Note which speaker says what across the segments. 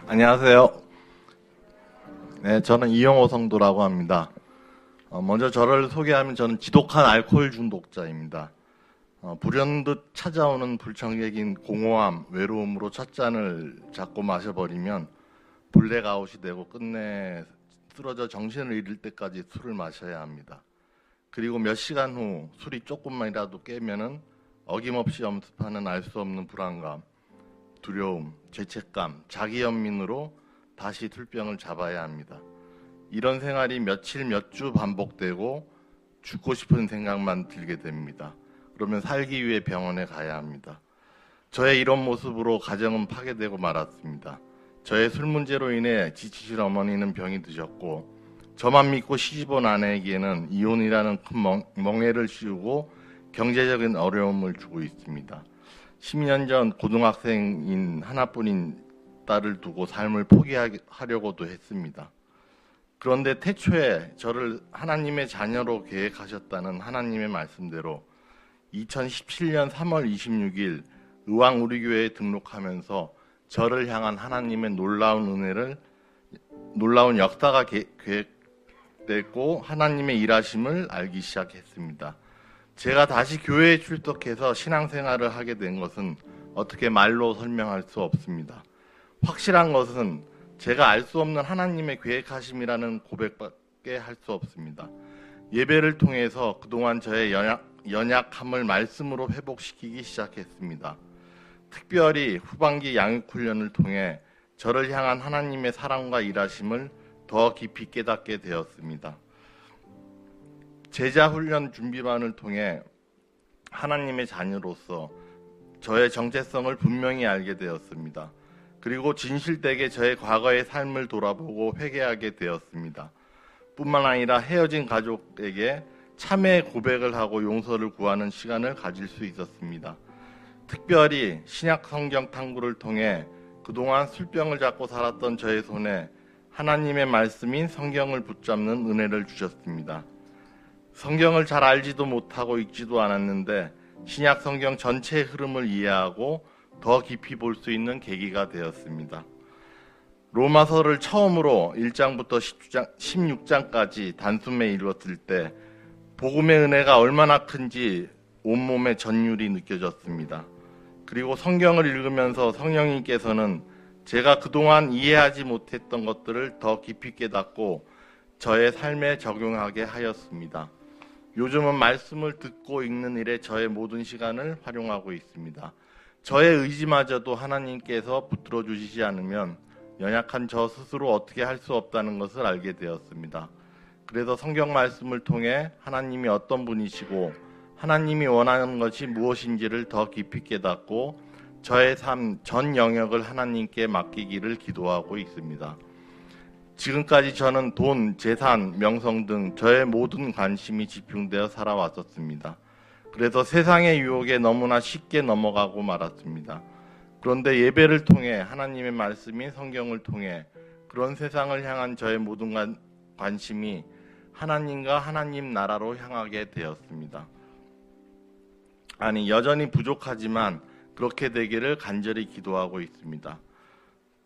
Speaker 1: 안녕하세요. 네, 저는 이영호 성도라고 합니다. 먼저 저를 소개하면 저는 지독한 알코올 중독자입니다. 불현듯 찾아오는 불청객인 공허함, 외로움으로 첫 잔을 잡고 마셔버리면 블랙아웃이 되고 끝내 쓰러져 정신을 잃을 때까지 술을 마셔야 합니다. 그리고 몇 시간 후 술이 조금만이라도 깨면은 어김없이 엄습하는 알 수 없는 불안감, 두려움, 죄책감, 자기연민으로 다시 술병을 잡아야 합니다. 이런 생활이 며칠 몇 주 반복되고 죽고 싶은 생각만 들게 됩니다. 그러면 살기 위해 병원에 가야 합니다. 저의 이런 모습으로 가정은 파괴되고 말았습니다. 저의 술 문제로 인해 지치신 어머니는 병이 드셨고 저만 믿고 시집온 아내에게는 이혼이라는 큰 멍해를 씌우고 경제적인 어려움을 주고 있습니다. 10년 전 고등학생인 하나뿐인 딸을 두고 삶을 포기하려고도 했습니다. 그런데 태초에 저를 하나님의 자녀로 계획하셨다는 하나님의 말씀대로 2017년 3월 26일 의왕우리교회에 등록하면서 저를 향한 하나님의 놀라운 역사가 계획됐고 하나님의 일하심을 알기 시작했습니다. 제가 다시 교회에 출석해서 신앙생활을 하게 된 것은 어떻게 말로 설명할 수 없습니다. 확실한 것은 제가 알 수 없는 하나님의 계획하심이라는 고백밖에 할 수 없습니다. 예배를 통해서 그동안 저의 연약함을 말씀으로 회복시키기 시작했습니다. 특별히 후반기 양육훈련을 통해 저를 향한 하나님의 사랑과 일하심을 더 깊이 깨닫게 되었습니다. 제자훈련 준비반을 통해 하나님의 자녀로서 저의 정체성을 분명히 알게 되었습니다. 그리고 진실되게 저의 과거의 삶을 돌아보고 회개하게 되었습니다. 뿐만 아니라 헤어진 가족에게 참회의 고백을 하고 용서를 구하는 시간을 가질 수 있었습니다. 특별히 신약 성경 탐구를 통해 그동안 술병을 잡고 살았던 저의 손에 하나님의 말씀인 성경을 붙잡는 은혜를 주셨습니다. 성경을 잘 알지도 못하고 읽지도 않았는데 신약 성경 전체의 흐름을 이해하고 더 깊이 볼 수 있는 계기가 되었습니다. 로마서를 처음으로 1장부터 16장까지 단숨에 읽었을 때 복음의 은혜가 얼마나 큰지 온몸에 전율이 느껴졌습니다. 그리고 성경을 읽으면서 성령님께서는 제가 그동안 이해하지 못했던 것들을 더 깊이 깨닫고 저의 삶에 적용하게 하였습니다. 요즘은 말씀을 듣고 읽는 일에 저의 모든 시간을 활용하고 있습니다. 저의 의지마저도 하나님께서 붙들어 주시지 않으면 연약한 저 스스로 어떻게 할 수 없다는 것을 알게 되었습니다. 그래서 성경 말씀을 통해 하나님이 어떤 분이시고 하나님이 원하는 것이 무엇인지를 더 깊이 깨닫고 저의 삶 전 영역을 하나님께 맡기기를 기도하고 있습니다. 지금까지 저는 돈, 재산, 명성 등 저의 모든 관심이 집중되어 살아왔었습니다. 그래서 세상의 유혹에 너무나 쉽게 넘어가고 말았습니다. 그런데 예배를 통해 하나님의 말씀인 성경을 통해 그런 세상을 향한 저의 모든 관심이 하나님과 하나님 나라로 향하게 되었습니다. 여전히 부족하지만 그렇게 되기를 간절히 기도하고 있습니다.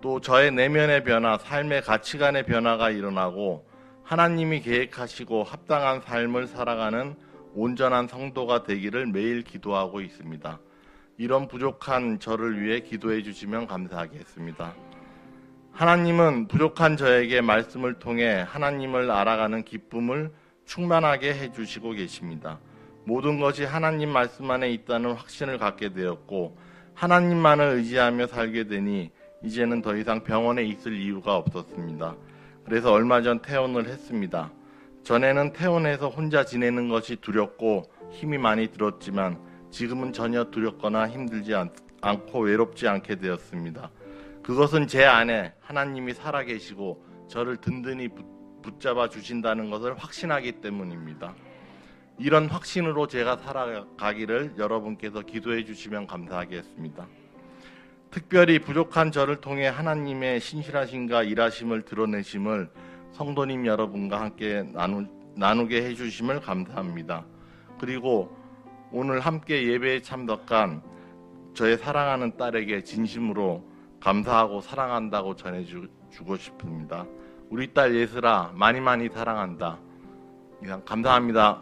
Speaker 1: 또 저의 내면의 변화, 삶의 가치관의 변화가 일어나고 하나님이 계획하시고 합당한 삶을 살아가는 온전한 성도가 되기를 매일 기도하고 있습니다. 이런 부족한 저를 위해 기도해 주시면 감사하겠습니다. 하나님은 부족한 저에게 말씀을 통해 하나님을 알아가는 기쁨을 충만하게 해주시고 계십니다. 모든 것이 하나님 말씀 안에 있다는 확신을 갖게 되었고 하나님만을 의지하며 살게 되니 이제는 더 이상 병원에 있을 이유가 없었습니다. 그래서 얼마 전 퇴원을 했습니다. 전에는 퇴원해서 혼자 지내는 것이 두렵고 힘이 많이 들었지만 지금은 전혀 두렵거나 힘들지 않고 외롭지 않게 되었습니다. 그것은 제 안에 하나님이 살아계시고 저를 든든히 붙잡아 주신다는 것을 확신하기 때문입니다. 이런 확신으로 제가 살아가기를 여러분께서 기도해 주시면 감사하겠습니다. 특별히 부족한 저를 통해 하나님의 신실하심과 일하심을 드러내심을 성도님 여러분과 함께 나누게 해주심을 감사합니다. 그리고 오늘 함께 예배에 참석한 저의 사랑하는 딸에게 진심으로 감사하고 사랑한다고 전해주고 싶습니다. 우리 딸 예슬아 많이 많이 사랑한다. 이상 감사합니다.